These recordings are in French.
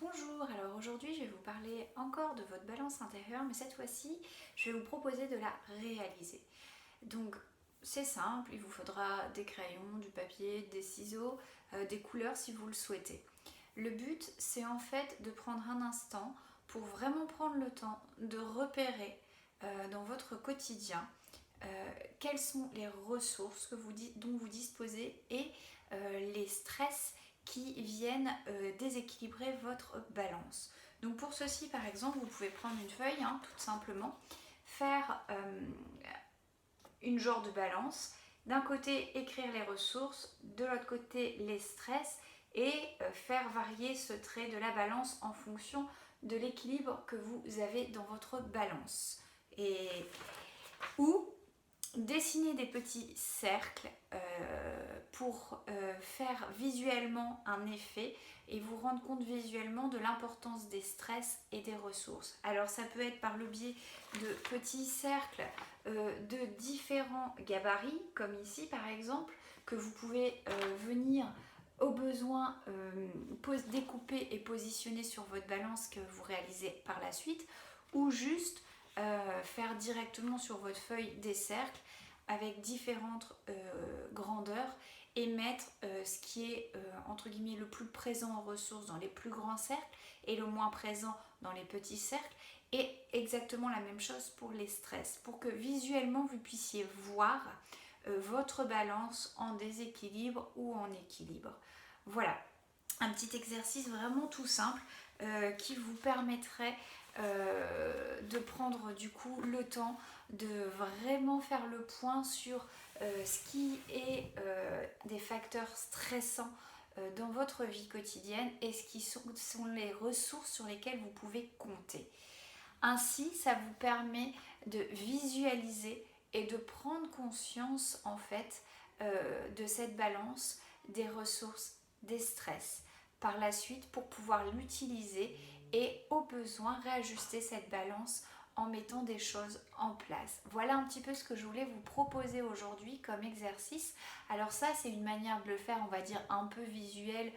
Bonjour, alors aujourd'hui je vais vous parler encore de votre balance intérieure, mais cette fois-ci je vais vous proposer de la réaliser. Donc c'est simple, il vous faudra des crayons, du papier, des ciseaux, des couleurs si vous le souhaitez. Le but c'est en fait de prendre un instant pour vraiment prendre le temps de repérer dans votre quotidien quelles sont les ressources dont vous disposez et les stress qui viennent déséquilibrer votre balance. Donc pour ceci, par exemple, vous pouvez prendre une feuille, tout simplement, faire une genre de balance. D'un côté, écrire les ressources, de l'autre côté, les stress, et faire varier ce trait de la balance en fonction de l'équilibre que vous avez dans votre balance. Ou dessiner des petits cercles pour faire visuellement un effet et vous rendre compte visuellement de l'importance des stress et des ressources. Alors ça peut être par le biais de petits cercles de différents gabarits, comme ici par exemple, que vous pouvez venir au besoin découper et positionner sur votre balance que vous réalisez par la suite, ou juste faire directement sur votre feuille des cercles avec différentes grandeurs et mettre ce qui est entre guillemets le plus présent en ressources dans les plus grands cercles et le moins présent dans les petits cercles, et exactement la même chose pour les stress, pour que visuellement vous puissiez voir votre balance en déséquilibre ou en équilibre. Voilà, un petit exercice vraiment tout simple qui vous permettrait de prendre du coup le temps de vraiment faire le point sur ce qui est des facteurs stressants dans votre vie quotidienne et ce qui sont les ressources sur lesquelles vous pouvez compter. Ainsi, ça vous permet de visualiser et de prendre conscience en fait de cette balance des ressources, des stress par la suite, pour pouvoir l'utiliser et au besoin réajuster cette balance en mettant des choses en place. Voilà un petit peu ce que je voulais vous proposer aujourd'hui comme exercice. Alors ça, c'est une manière de le faire, on va dire un peu visuelle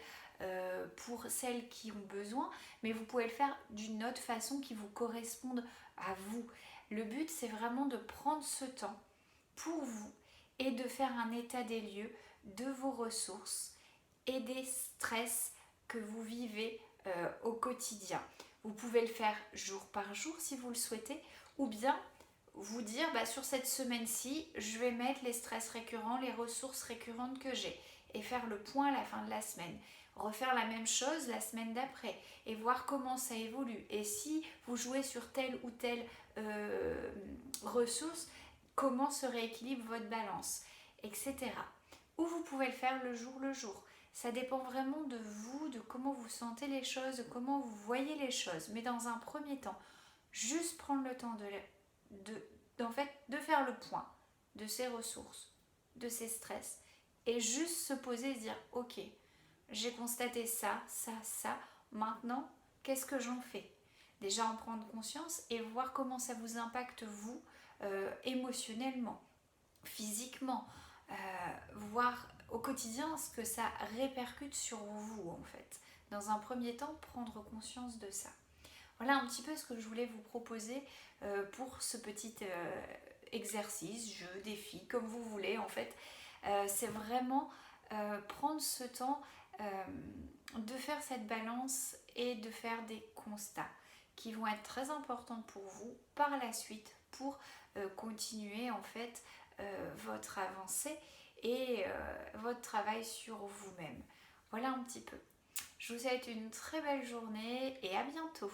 pour celles qui ont besoin, mais vous pouvez le faire d'une autre façon qui vous corresponde à vous. Le but, c'est vraiment de prendre ce temps pour vous et de faire un état des lieux de vos ressources et des stress que vous vivez au quotidien. Vous pouvez le faire jour par jour si vous le souhaitez, ou bien vous dire sur cette semaine-ci, je vais mettre les stress récurrents, les ressources récurrentes que j'ai, et faire le point à la fin de la semaine. Refaire la même chose la semaine d'après et voir comment ça évolue. Et si vous jouez sur telle ou telle ressource, comment se rééquilibre votre balance, etc. Ou vous pouvez le faire le jour. Ça dépend vraiment de vous, de comment vous sentez les choses, de comment vous voyez les choses. Mais dans un premier temps, juste prendre le temps de faire le point de ses ressources, de ses stress, et juste se poser et se dire ok, j'ai constaté ça, maintenant qu'est-ce que j'en fais? Déjà en prendre conscience et voir comment ça vous impacte vous émotionnellement, physiquement, voir au quotidien ce que ça répercute sur vous en fait. Dans un premier temps, prendre conscience de ça. Voilà un petit peu ce que je voulais vous proposer pour ce petit exercice, jeu, défi, comme vous voulez en fait. C'est vraiment prendre ce temps de faire cette balance et de faire des constats qui vont être très importants pour vous par la suite pour continuer en fait votre avancée et votre travail sur vous-même. Voilà un petit peu. Je vous souhaite une très belle journée et à bientôt.